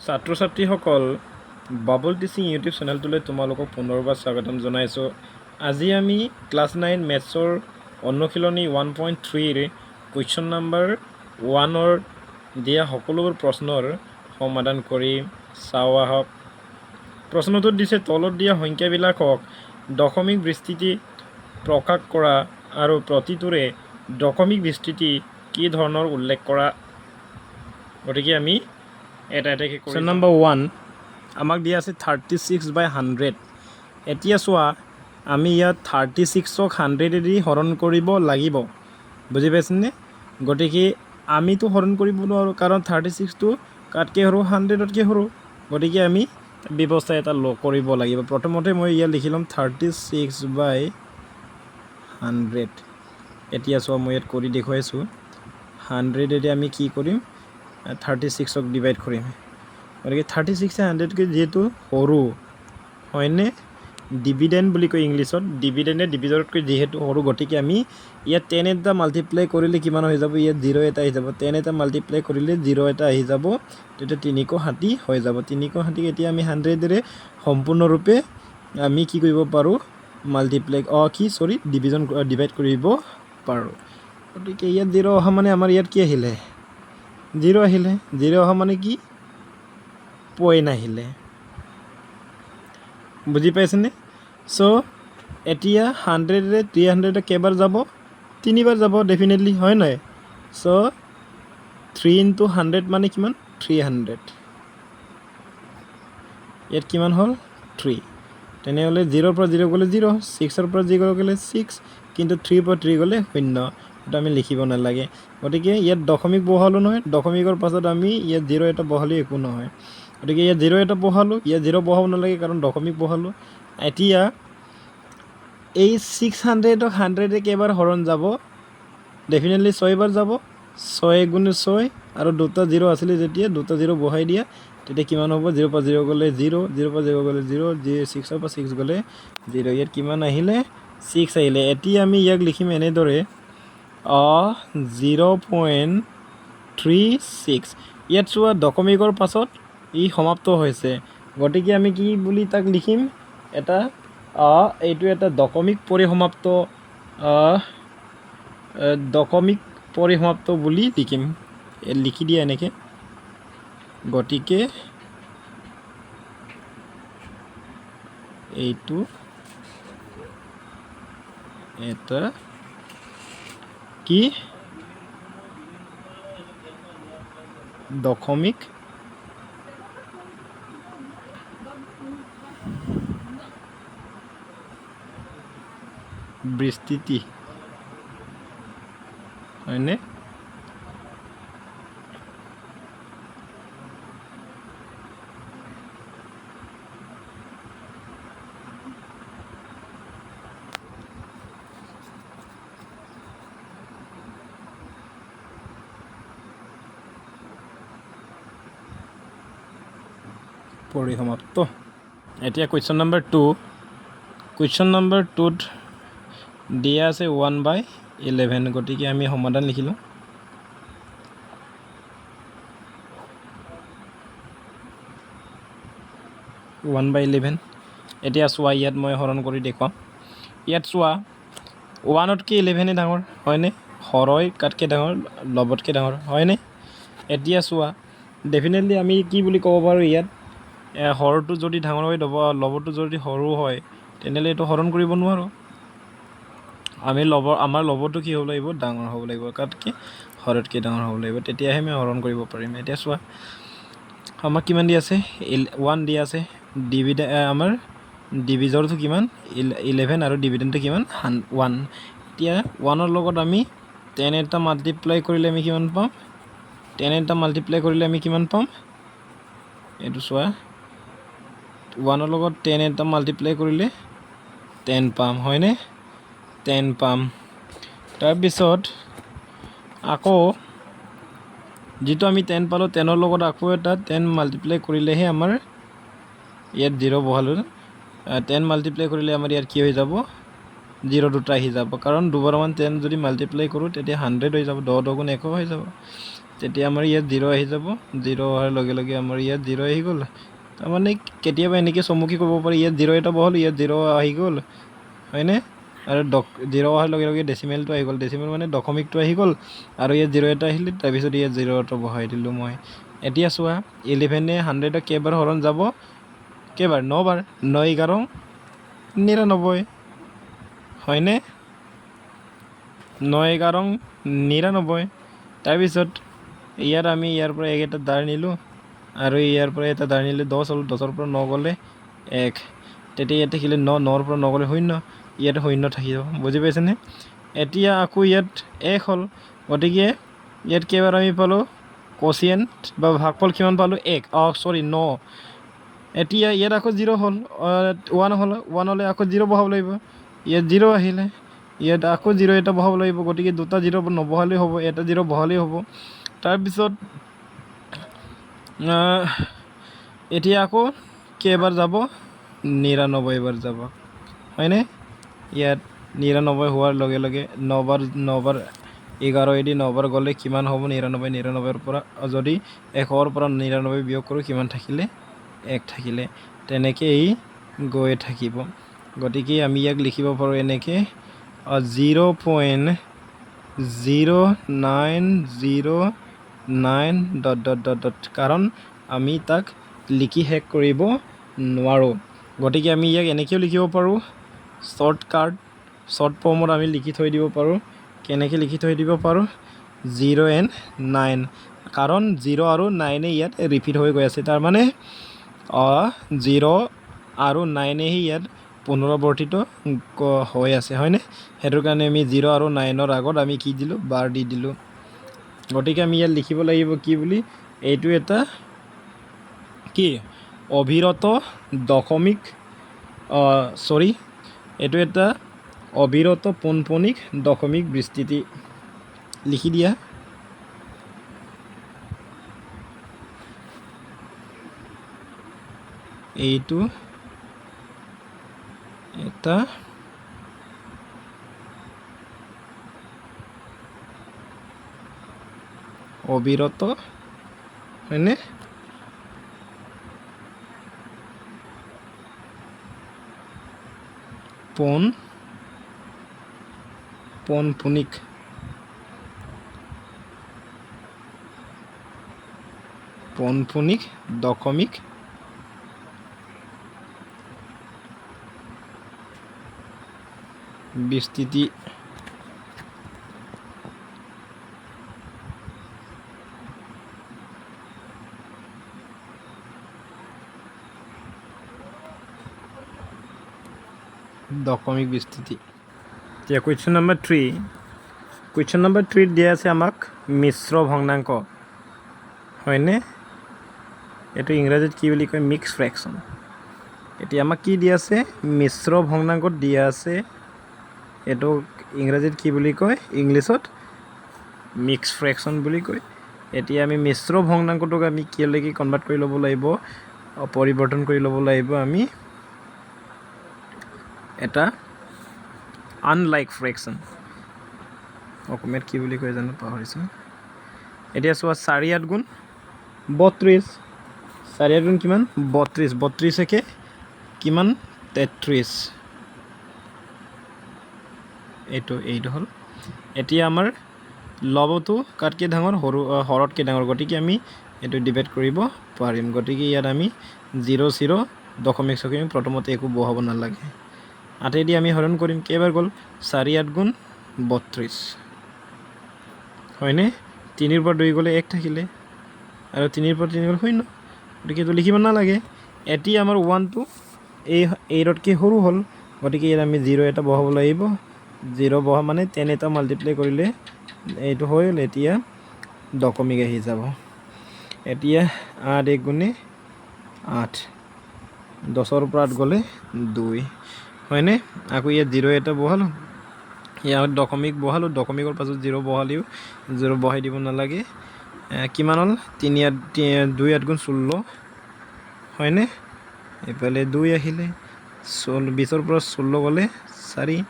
ছাত্ৰ ছাত্ৰীসকল bubble teaching YouTube চেনেলটোলৈ তোমালোকক পুনৰবাৰ স্বাগতম জনাইছোঁ। আজি আমি ক্লাছ 9 মেথছৰ অনুশীলনী 1.3ৰ কুৱেশ্যন নম্বৰ 1ৰ দিয়া সকলোবোৰ প্ৰশ্নৰ সমাধান কৰি চাওঁ আহক। প্ৰশ্নটোত দিছে তলত দিয়া সংখ্যাবিলাকক দশমিক বিস্তৃতি প্ৰকাশ কৰা আৰু প্ৰতিটোৰে দশমিক বিস্তৃতি কি ধৰণৰ উল্লেখ কৰা। গতিকে আমি এটা এটাকৈ কুৱেশ্যন নম্বৰ 1 আমাক দিয়া আছে 36/100। এতিয়া চোৱা আমি ইয়াত 36ক 100 হৰণ কৰিব লাগিব, বুজি পাইছেনে? গতিকে আমিতো হৰণ কৰিব নোৱাৰোঁ কাৰণ 36টো কাতকৈ সৰু 100তকৈ সৰু। গতিকে আমি ব্যৱস্থা এটা কৰিব লাগিব। প্ৰথমতে মই ইয়াত লিখি ল'ম 36/100। এতিয়া চোৱা মই ইয়াত কৰি দেখুৱাইছোঁ 100 আমি কি কৰিম 36ক ডিভাইড কৰিম। গতিকে 36 100তকৈ যিহেতু সৰু হয়নে, ডিভিডেণ্ড বুলি কয় ইংলিছত, ডিভিডেণ্ডে ডিভিজনতকৈ যিহেতু সৰু, গতিকে আমি ইয়াত 10 এটা মাল্টিপ্লাই কৰিলে কিমান হৈ যাব, ইয়াত 0 এটা আহি যাব। 10 এটা মাল্টিপ্লাই কৰিলে 0 এটা আহি যাব, তেতিয়া 360 হৈ যাব। 360ক এতিয়া আমি 100ৰে সম্পূৰ্ণৰূপে আমি কি কৰিব পাৰোঁ, মাল্টিপ্লাই ডিভাইড কৰিব পাৰোঁ। গতিকে ইয়াত 0 অহা মানে আমাৰ ইয়াত কি আহিলে, 0 আহিলে। 0 অহা মানে কি, পইণ্ট আহিলে, বুজি পাইছেনে? চ' এতিয়া 100ৰে 300 কেইবাৰ যাব, 3বাৰ যাব ডেফিনেটলি, হয় নহয়? চ' 3 × 100 মানে কিমান, 300। ইয়াত কিমান হ'ল, 3। তেনেহ'লে 0ৰ পৰা 0 গ'লে 0, 6ৰ পৰা 0 গ'লে 6, কিন্তু 3ৰ পৰা 3 গ'লে 0। সেইটো আমি লিখিব নালাগে। গতিকে ইয়াত দশমিক বহালোঁ নহয়, দশমিকৰ পাছত আমি ইয়াত 0 এটা বহালে একো নহয়। গতিকে ইয়াত 0 এটা বহালোঁ, ইয়াত 0 বহাব নালাগে কাৰণ দশমিক বহালোঁ। এতিয়া এই 600ক 100ৰে কেইবাৰ হৰণ যাব, ডেফিনেটলি 6বাৰ যাব। 6 × 6 আৰু দুটা 0 আছিলে, যেতিয়া দুটা 0 বহাই দিয়া তেতিয়া কিমান হ'ব, 0ৰ পৰা 0 গ'লে 0, 0ৰ পৰা 0 গ'লে 0, 6ৰ পৰা 6 গ'লে 0। ইয়াত কিমান আহিলে, 6 আহিলে। এতিয়া আমি ইয়াক লিখিম এনেদৰে 0.36। ইয়াত চোৱা দশমিকৰ পাছত ই সমাপ্ত হৈছে, গতিকে আমি কি বুলি তাক লিখিম, এইটো এটা দশমিক পৰিসমাপ্ত বুলি লিখিম। লিখি দিয়া এনেকৈ। গতিকে এইটো এটা কি, দশমিক বিস্তৃতি, হয়নে? পৰিসমাপ্ত। এতিয়া কুৱেশ্যন নম্বৰ 2। কুৱেশ্যন নম্বৰ 2ত দিয়া আছে 1/11। গতিকে আমি সমাধান লিখিলোঁ। ওৱান বাই 11। এতিয়া চোৱা ইয়াত মই হৰণ কৰি দেখুৱাম। ইয়াত চোৱা 1তকৈ 11 ডাঙৰ, হয়নে? হৰই কাতকৈ ডাঙৰ, লবতকৈ ডাঙৰ, হয়নে? এতিয়া চোৱা ডেফিনেটলি আমি কি বুলি ক'ব পাৰোঁ, ইয়াত হৰটো যদি ডাঙৰ হয়, লবটো যদি সৰু হয়, তেনেহ'লে এইটো হৰণ কৰিব নোৱাৰোঁ। আমাৰ লবটো কি হ'ব লাগিব, ডাঙৰ হ'ব লাগিব, কাতকৈ হৰতকৈ ডাঙৰ হ'ব লাগিব, তেতিয়াহে আমি হৰণ কৰিব পাৰিম। এতিয়া চোৱা আমাক কিমান দি আছে, 1 দি আছে। আমাৰ ডিভিজৰটো কিমান, 11 আৰু ডিভিডেণ্ডটো কিমান, 1। এতিয়া 1ৰ লগত আমি 10 এটা মাল্টিপ্লাই কৰিলে আমি কিমান পাম, 10 এটা মাল্টিপ্লাই কৰিলে আমি কিমান পাম, এইটো চোৱা 1ৰ লগত 10 এটা মাল্টিপ্লাই কৰিলে 10 পাম, হয়নে? 10 পাম। তাৰপিছত আকৌ যিটো আমি 10 পালোঁ, 10ৰ লগত আকৌ এটা 10 মাল্টিপ্লাই কৰিলেহে আমাৰ ইয়াত 0 বহালোঁ, 10 মাল্টিপ্লাই কৰিলে আমাৰ ইয়াত কি হৈ যাব, 0 দুটা আহি যাব, কাৰণ দুবাৰমান 10 যদি মাল্টিপ্লাই কৰোঁ তেতিয়া 100 হৈ যাব, 10 × 2 = 100 হৈ যাব। তেতিয়া আমাৰ ইয়াত 0 আহি যাব। 0 অহাৰ লগে লগে আমাৰ ইয়াত 0 আহি গ'ল। তাৰমানে কেতিয়াবা এনেকৈ চমুকি ক'ব পাৰি ইয়াত 0 এটা বহালোঁ, ইয়াত 0 আহি গ'ল, হয়নে? আৰু 0 অহাৰ লগে লগে ডেচিমেলটো আহি গ'ল। ডেচিমেল মানে দশমিকটো আহি গ'ল, আৰু ইয়াত 0 এটা আহিলে, তাৰপিছত ইয়াত 0 এটা বহাই দিলোঁ মই। এতিয়া চোৱা 11 100 কেইবাৰ হৰণ যাব? কেইবাৰ? 9 বাৰ। 9 11 99, হয়নে? 9 11 99। তাৰপিছত ইয়াত আমি ইয়াৰ পৰা এটা দাৰ নিলোঁ, আৰু ইয়াৰ পৰা এটা দাৰ নিলে 10 হ'ল। 10ৰ পৰা 9 গ'লে 1। তেতিয়া ইয়াত থাকিলে 9, 9ৰ পৰা 9 গ'লে 0, ইয়াত 0 থাকি যাব। বুজি পাইছেনে? এতিয়া আকৌ ইয়াত 1 হ'ল, গতিকে ইয়াত কেইবাৰ আমি পালোঁ? কোচিয়েণ্ট বা ভাগফল কিমান পালোঁ? 1। 9। এতিয়া ইয়াত আকৌ 0 হ'ল, 1 হ'ল। 1 হ'লে আকৌ 0 বহাব লাগিব। ইয়াত 0 আহিলে, ইয়াত আকৌ 0 এটা বহাব লাগিব। গতিকে দুটা 0 নবহালেই হ'ব, এটা 0 বহালেই হ'ব। তাৰপিছত এতিয়া আকৌ কেইবাৰ যাব? 99 বাৰ যাব, হয়নে? ইয়াত 99 হোৱাৰ লগে লগে 9 বাৰ 11 দি 9 বাৰ গ'লে কিমান হ'ব? 99। 99ৰ পৰা যদি 100ৰ পৰা 99 বিয়োগ কৰোঁ, কিমান থাকিলে? 1 থাকিলে। তেনেকেই গৈ থাকিব। গতিকে আমি ইয়াক লিখিব পাৰোঁ এনেকৈ 0.0909 ... কাৰণ আমি তাক লিখি শেষ কৰিব নোৱাৰোঁ। গতিকে আমি ইয়াক এনেকৈও লিখিব পাৰোঁ, শ্বৰ্ট ফৰ্মত আমি লিখি থৈ দিব পাৰোঁ। কেনেকৈ লিখি থৈ দিব পাৰোঁ? 0 and 9, কাৰণ 0 আৰু 9 ইয়াত ৰিপিট হৈ গৈ আছে। তাৰমানে 0 আৰু 9 ইয়াত পুনৰাৱৰ্তিত হৈ আছে, হয়নে? সেইটোৰ কাৰণে আমি 0 আৰু 9ৰ আগত আমি কি দিলোঁ? বাৰ দি দিলোঁ। গতিকে আমি ইয়াত লিখিব লাগিব কি বুলি? এইটো এটা কি? অবিৰত দশমিক, এইটো এটা অবিৰত পোনপণিক দশমিক বিস্তৃতি। লিখি দিয়া। এইটো এটা অবিৰত, হয়নে? পোনপণিক দশমিক বিস্তৃতি। দশমিক বিস্তৃতি। এতিয়া কুৱেশ্যন নম্বৰ 3। কুৱেশ্যন নম্বৰ 3 দিয়া আছে আমাক মিশ্ৰ ভগ্নাংক, হয়নে? এইটো ইংৰাজীত কি বুলি কয়? Mix fraction. এতিয়া আমাক কি দিয়া আছে? মিশ্ৰ ভগ্নাংকত দিয়া আছে। এইটো ইংৰাজীত কি বুলি কয়? ইংলিছত মিক্স ফ্ৰেকশ্যন বুলি কয়। এতিয়া আমি মিশ্ৰ ভগ্নাংকটোক আমি কিলৈকে কনভাৰ্ট কৰি ল'ব লাগিব? পৰিৱৰ্তন কৰি ল'ব লাগিব আমি এটা আনলাইক ফ্ৰেকশ্যন। অসমীয়াত কি বুলি কয় জানো, পাহৰিছোঁ। এতিয়া চোৱা 4 × 8 = 32। 4 × 8 = কিমান? 32। 32 একে কিমান? 33। এইটো হ'ল। এতিয়া আমাৰ লবটো কাতকৈ ডাঙৰ? হৰতকৈ ডাঙৰ। গতিকে আমি এইটো ডিভাইড কৰিব পাৰিম। গতিকে ইয়াত আমি 0 0 দশমিক চশমিক প্ৰথমতে একো বহাব নালাগে। 8 দি আমি হৰণ কৰিম। কেইবাৰ গ'ল? 4 × 8 = 32, হয়নে? 3ৰ পৰা 2 গ'লে 1 থাকিলে, আৰু 3ৰ পৰা 3 গ'লে 0। গতিকে এইটো লিখিব নালাগে। এতিয়া আমাৰ 1টো 8তকৈ সৰু হ'ল, গতিকে ইয়াত আমি 0 এটা বহাব লাগিব। 0 বহা মানে 10 এটা মাল্টিপ্লাই কৰিলে এইটো হৈ গ'ল। এতিয়া দশমিক আহি যাব। এতিয়া 8 × 1 = 8। 10ৰ পৰা 8 গ'লে 2, হয়নে? আকৌ ইয়াত 0 এটা বহালোঁ, ইয়াত দশমিক বহালোঁ। দশমিকৰ পাছত 0 বহালেও 0 বহাই দিব নালাগে। কিমান হ'ল? 2 × 8 = 16, হয়নে? এইফালে 2 আহিলে। 20ৰ পৰা 16 গ'লে 4।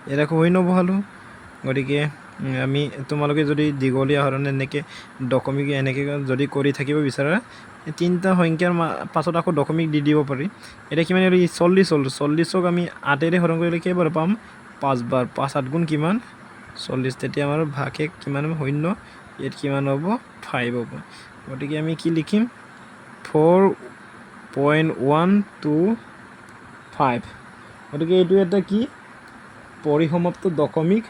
ইয়াত আকৌ 0 বহালোঁ, গতিকে আমি তোমালোকে যদি দীঘলীয়া হৰণে এনেকৈ দশমিক এনেকৈ যদি কৰি থাকিব বিচাৰা তিনিটা সংখ্যাৰ পাছত আকৌ দশমিক দি দিব পাৰি। এতিয়া কিমান হ'ল 40 হ'ল। 40ক আমি 8ৰে হৰণ কৰিলে কেইবাৰ পাম 5 বাৰ। 5 8 গুণ কিমান 40। তেতিয়া আমাৰ ভাগে কিমান হ'ব 0। ইয়াত কিমান হ'ব 5 হ'ব। গতিকে আমি কি লিখিম 4.125। গতিকে এইটো এটা কি পৰিসমাপ্ত দশমিক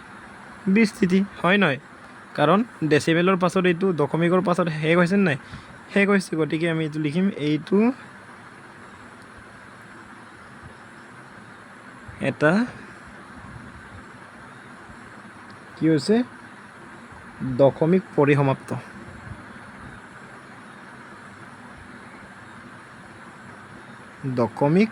বিস্তৃতি হয় নহয়, কাৰণ ডেচিমেলৰ পাছত এইটো দশমিকৰ পাছত শেষ হৈছে নাই, শেষ হৈছে। গতিকে আমি এইটো লিখিম এইটো এটা কি হৈছে দশমিক পৰিসমাপ্ত। দশমিক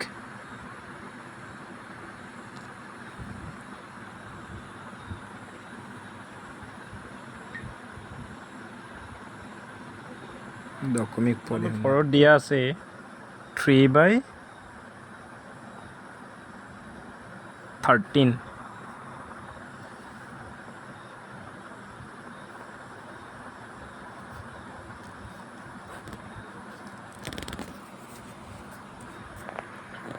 পৰিসমাপ্ত দিয়া আছে 3/13।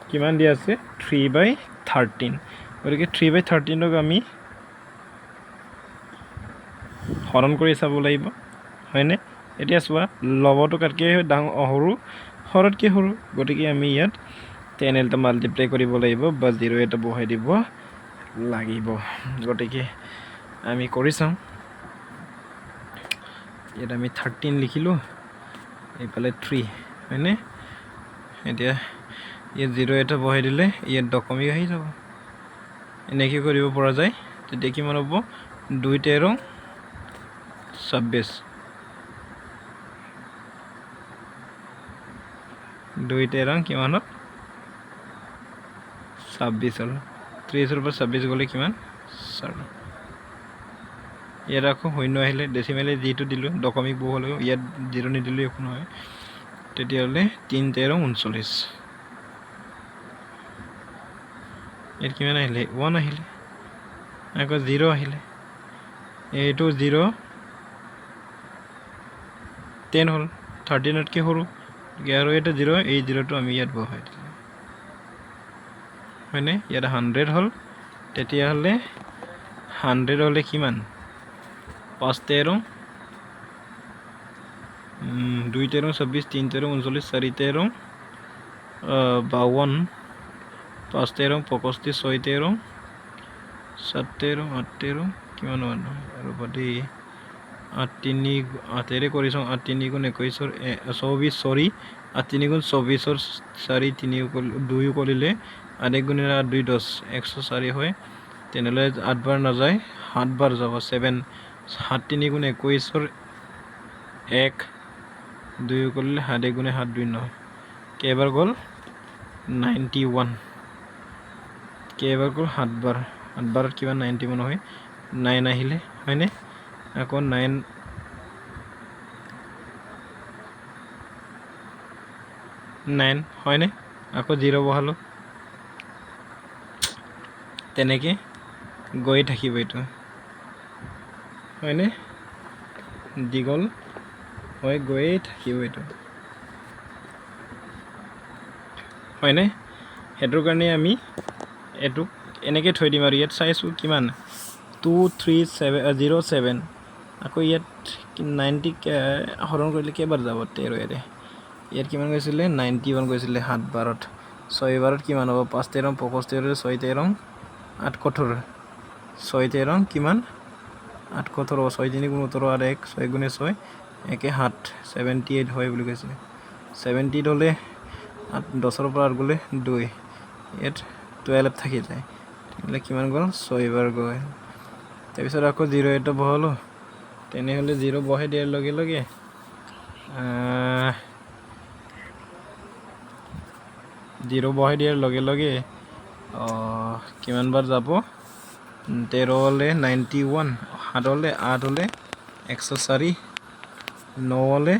কিমান দিয়া আছে 3/13। গতিকে 3/13ক আমি হৰণ কৰি চাব লাগিব হয়নে। এতিয়া চোৱা লবটো কাতকৈ ডাঙৰ সৰু, হৰতকৈ সৰু। গতিকে আমি ইয়াত 10 এটা মাল্টিপ্লাই কৰিব লাগিব বা 0 এটা বহাই দিব লাগিব। গতিকে আমি কৰি চাওঁ। ইয়াত আমি 13 লিখিলোঁ, এইফালে 3 হয়নে। এতিয়া ইয়াত 0 এটা বহাই দিলে ইয়াত দশমিক আহি যাব। এনেকৈ কৰিব পৰা যায়। তেতিয়া কিমান হ'ব 2 13 26। 2 13 কিমানত 26 হ'ল। 30ৰ পৰা 26 গ'লে কিমান 4। ইয়াত আকৌ 0 আহিলে ডেচিমেলে যিটো দিলোঁ দশমিক বহু হ'লেও ইয়াত 0 নিদিলেও একো নহয়। তেতিয়াহ'লে 3 13 39। ইয়াত কিমান আহিলে 1 আহিলে, আকৌ 0 আহিলে, এইটো 0 10 হ'ল। 13তকৈ সৰু আৰু এটা 0, এই 0টো আমি ইয়াত বহাই দিলোঁ হয়নে। ইয়াত 100 হ'ল। তেতিয়াহ'লে 100 হ'লে কিমান 5 13 2 13 26, 3 13 39, 4 13 52, 5 13 65, 6 13 7 13 8 13 কিমান আৰু বাদী 8 3 8ৰে কৰিছোঁ। 8 3 গুণ 21 24, চৰি 8 3 গুণ 24, 4 3 2 কৰিলে 8 1 গুণ 8 2 10 104 হয়। তেনেহ'লে 8 বাৰ নাযায় 7 বাৰ যাব 7। 7 3 গুণ 21 1 2 কৰিলে 7 1 গুণ 7 2 9। কেইবাৰ গ'ল 91। কেইবাৰ গ'ল 7 বাৰ। 7 বাৰত কিমান 91 হয় 9 আহিলে হয়নে। আকৌ 9 হয়নে। আকৌ 0 বহালোঁ। তেনেকৈ গৈ থাকিব এইটো হয়নে, দীঘল হৈ গৈয়ে থাকিব এইটো হয়নে। সেইটোৰ কাৰণে আমি এইটোক এনেকৈ থৈ দিম। আৰু ইয়াত চাইছোঁ কিমান 2307। আকৌ ইয়াত 90 হৰণ কৰিলে কেইবাৰ যাব 13ৰে। ইয়াত কিমান গৈছিলে 91 গৈছিলে 7 বাৰত। 6 বাৰত কিমান হ'ব 5 13 65, 6 13 78, 6 13 কিমান 78 হ'ব। 6 3 গুণ 17 আৰু 1 6 গুণে 6 1 7 78 হয় বুলি কৈছে। 78 হ'লে 10ৰ পৰা 8 গ'লে 2, ইয়াত 12 থাকি যায়। তেতিয়াহ'লে কিমান গ'ল 6 বাৰ গ'ল। তাৰপিছত আকৌ 0 এটা বহালোঁ। তেনেহ'লে 0 বহাই দিয়াৰ লগে লগে 0 বহাই দিয়াৰ লগে লগে কিমান বাৰ যাব 13 হ'লে 91, 7 হ'লে 8 হ'লে 104, 9 হ'লে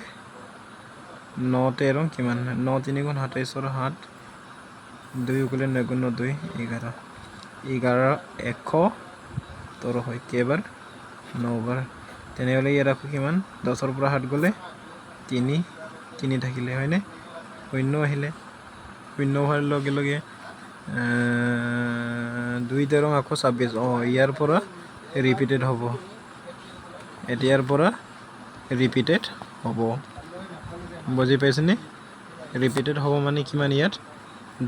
9 13 কিমান 9 3 গুণ 27 7 2 গ'লে 9 গুণ 2 11 117 হয়। কেইবাৰ 9 বাৰ তেনেহ'লে ইয়াত আকৌ কিমান 10ৰ পৰা 7 গ'লে 3 3 থাকিলে হয়নে 0 আহিলে 0 হোৱাৰ লগে লগে 2 13 আকৌ 26 ইয়াৰ পৰা ৰিপিটেড হ'ব এতিয়াৰ পৰা ৰিপিটেড হ'ব বুজি পাইছেনে ৰিপিটেড হ'ব মানে কিমান ইয়াত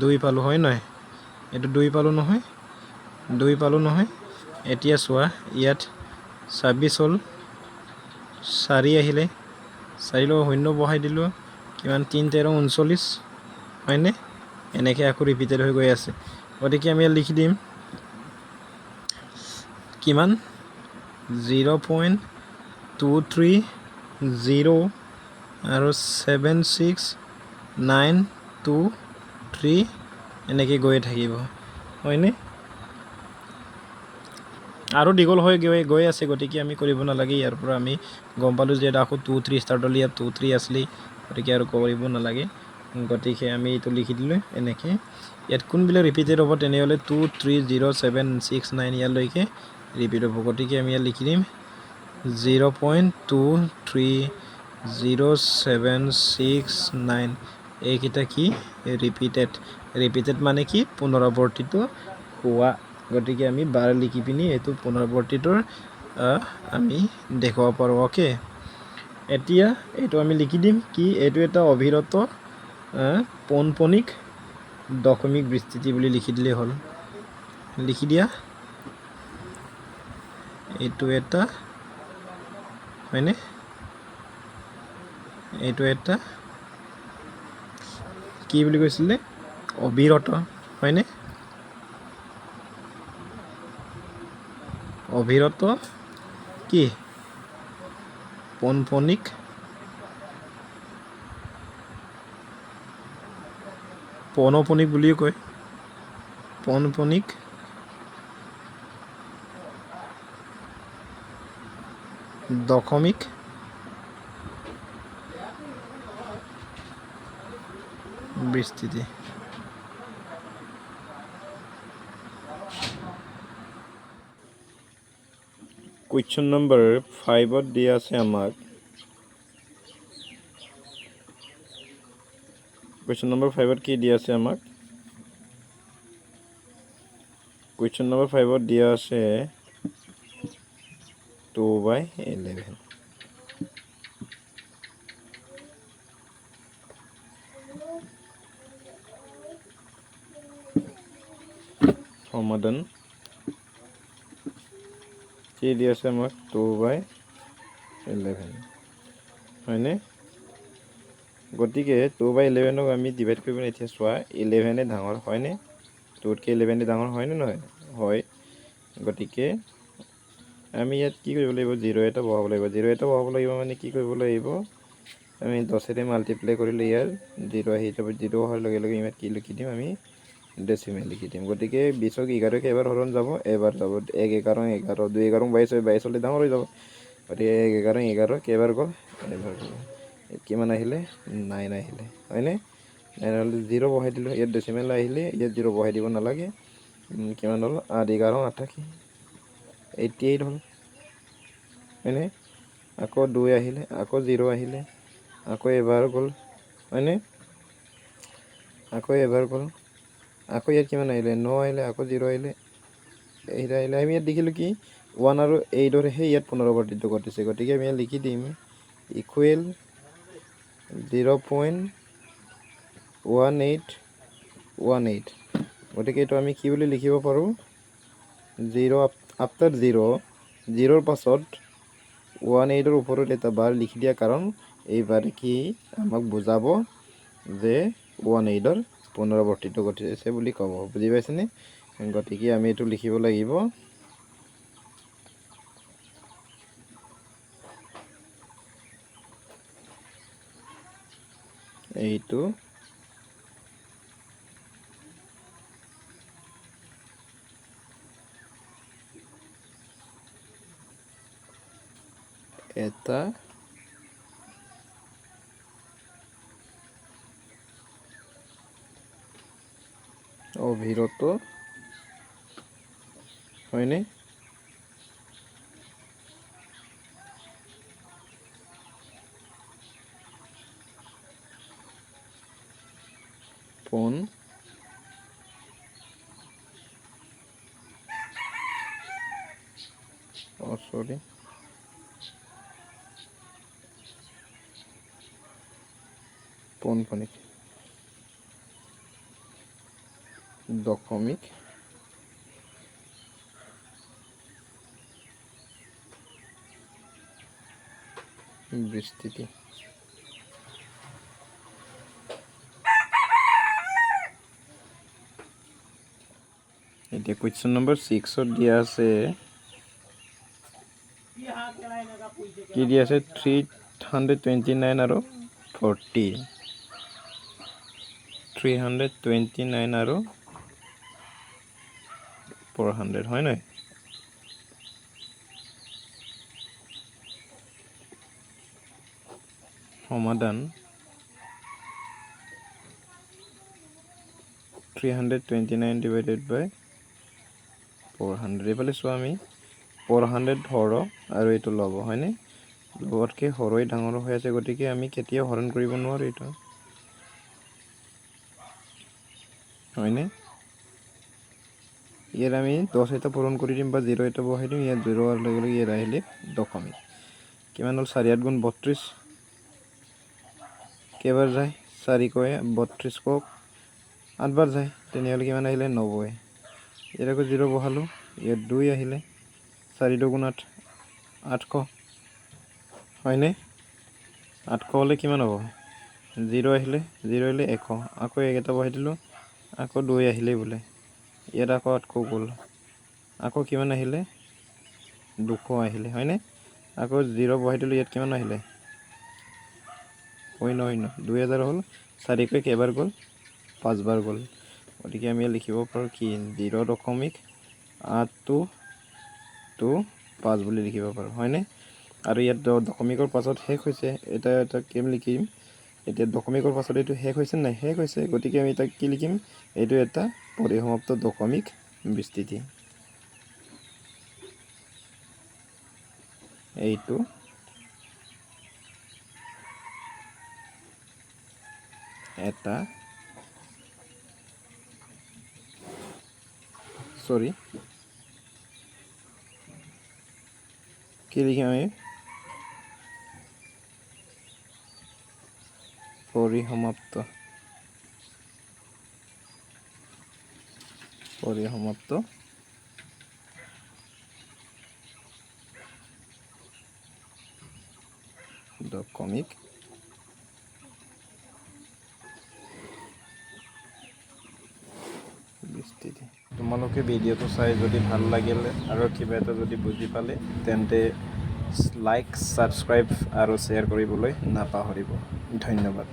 2 পালোঁ হয় নহয় এইটো 2 পালোঁ নহয় এতিয়া চোৱা ইয়াত 26 হ'ল 4 আহিলে 4 লগত 0 বহাই দিলোঁ কিমান 3 13 39 হয়নে এনেকৈ আকৌ ৰিপিটেড হৈ গৈ আছে গতিকে আমি ইয়াত লিখি দিম কিমান 0.230 আৰু 76923 এনেকৈ গৈয়ে থাকিব হয়নে আৰু দীঘল হৈ গৈ আছে গতিকে আমি কৰিব নালাগে ইয়াৰ পৰা আমি গম পালোঁ যে আকৌ 2 3 ষ্টাৰ্ট হ'লে ইয়াত 2 3 আছিলে গতিকে আৰু কৰিব নালাগে গতিকে আমি এইটো লিখি দিলোঁ এনেকৈ ইয়াত কোনবিলাক ৰিপিটেড হ'ব তেনেহ'লে 2 3 0 7 6 9 ইয়ালৈকে ৰিপিট হ'ব গতিকে আমি ইয়াত লিখি দিম 0.23076 এইকেইটা কি ৰিপিটেড মানে কি পুনৰাৱৰ্তিত হোৱা গতিকে আমি বাৰ লিখি পিনি এইটো পুনৰাৱৰ্তিতৰ আমি দেখুৱাব পাৰোঁ অ'কে এতিয়া এইটো আমি লিখি দিম কি এইটো এটা অবিৰত পৌনপণিক দশমিক বিস্তৃতি বুলি লিখি দিলেই হ'ল লিখি দিয়া এইটো এটা হয়নে এইটো এটা কি বুলি কৈছিলে অবিৰত হয়নে অবিৰত কি পৌনপণিক পৌনপণিক বুলিও কয় পৌনপণিক দশমিক বিস্তৃতি কুৱেশ্যন নম্বৰ 5ত দিয়া আছে আমাক কুৱেশ্যন নম্বৰ 5ত কি দিয়া আছে আমাক কুৱেশ্যন নম্বৰ 5ত দিয়া আছে 2/11 সমাধান কি দিয়া আছে আমাক 2/11 হয়নে গতিকে 2/11ক আমি ডিভাইড কৰিব এতিয়া চোৱা 11 ডাঙৰ হয়নে 2তকৈ 11 ডাঙৰ হয়নে নহয় হয় গতিকে আমি ইয়াত কি কৰিব লাগিব 0 এটা বহাব লাগিব মানে কি কৰিব লাগিব আমি 10ৰে মাল্টিপ্লাই কৰিলে ইয়াৰ 0 আহি যাব 0 হোৱাৰ লগে লগে ইয়াত কি লিখি দিম আমি ডেচিমেল লিখি দিম গতিকে 20ক 11ক এবাৰ হৰণ যাব এবাৰ যাব 1 11 11 2 11 22 22 হ'লে ডাঙৰ হৈ যাব গতিকে 1 11 11 কেইবাৰ গ'ল এবাৰ গ'ল কিমান আহিলে 9 আহিলে হয়নে 9 হ'লে 0 বহাই দিলোঁ ইয়াত ডেচিমেল আহিলে ইয়াত 0 বহাই দিব নালাগে কিমান হ'ল 8 11 88 88 হ'ল হয়নে আকৌ 2 আহিলে আকৌ 0 আহিলে আকৌ এবাৰ গ'ল হয়নে আকৌ এবাৰ গ'ল আকৌ ইয়াত কিমান আহিলে 9 আহিলে আকৌ 0 আহিলে 8 আহিলে আমি ইয়াত দেখিলোঁ কি 1 আৰু 8ৰহে ইয়াত পুনৰাৱৰ্তিত ঘটিছে গতিকে আমি ইয়াত লিখি দিম ইকুৱেল 0.1818 গতিকে এইটো আমি কি বুলি লিখিব পাৰোঁ 0 আফটাৰ 0ৰ পাছত 18ৰ ওপৰত এটা বাৰ লিখি দিয়া কাৰণ এই বাৰে কি আমাক বুজাব যে 18ৰ পুনৰাৱৰ্তিত ঘটিছে বুলি ক'ব বুজি পাইছেনে গতিকে আমি এইটো লিখিব লাগিব এইটো এটা অবিৰত হয়নে পোন পৌনঃপুনিক দশমিক বিস্তৃতি। এতিয়া কুৱেশ্যন নম্বৰ 6 দিয়া আছে কি দিয়া আছে 329 আৰু 40 329 আৰু 400 হয় নাই? সমাধান 329 divided by 400 এইফালে চোৱা আমি 400 হৰ আৰু এইটো ল'ব হয়নে? লগতকে হৰই ডাঙৰ হৈ আছে গতিকে আমি কেতিয়াও হৰণ কৰিব নোৱাৰো এইটো হয়নে? ইয়াৰ আমি 10 এটা পূৰণ কৰি দিম বা 0 এটা বহাই দিম ইয়াত 0 হোৱাৰ লগে লগে ইয়াত আহিলে দশমিক কিমান হ'ল 4 8 গুণ 32 কেইবাৰ যায় 4 কয় 32 কক 8 বাৰ যায় তেনেহ'লে কিমান আহিলে 90 ইয়াত আকৌ 0 বহালোঁ ইয়াত 2 আহিলে 4 2 গুণ 8 800 হয়নে 800 হ'লে কিমান হ'ব 0 আহিলে 100 আকৌ 1 এটা বহাই দিলোঁ আকৌ 2 আহিলে বোলে ইয়াত আকৌ 800 গ'ল আকৌ কিমান আহিলে 200 আহিলে হয়নে আকৌ 0 বহাই দিলোঁ ইয়াত কিমান আহিলে শূন্য 2000 হ'ল 4 কৈ কেইবাৰ গ'ল 5 বাৰ গ'ল গতিকে আমি লিখিব পাৰোঁ কি 0.8225 বুলি লিখিব পাৰোঁ হয়নে আৰু ইয়াত দশমিকৰ পাছত শেষ হৈছে এটা কি লিখিম এতিয়া দশমিকৰ পাছত এইটো শেষ হৈছে নাই শেষ হৈছে গতিকে আমি এটা কি লিখিম এইটো এটা পৰিসমাপ্ত দশমিক বিস্তৃতি এইটো এটা কি লিখিম আমি পৰিসমাপ্ত দশমিক বিস্তৃতি তোমালোকে ভিডিঅ'টো চাই যদি ভাল লাগিল আৰু কিবা এটা যদি বুজি পালে তেন্তে লাইক ছাবস্ক্ৰাইব আৰু শ্বেয়াৰ কৰিবলৈ নাপাহৰিব ধন্যবাদ।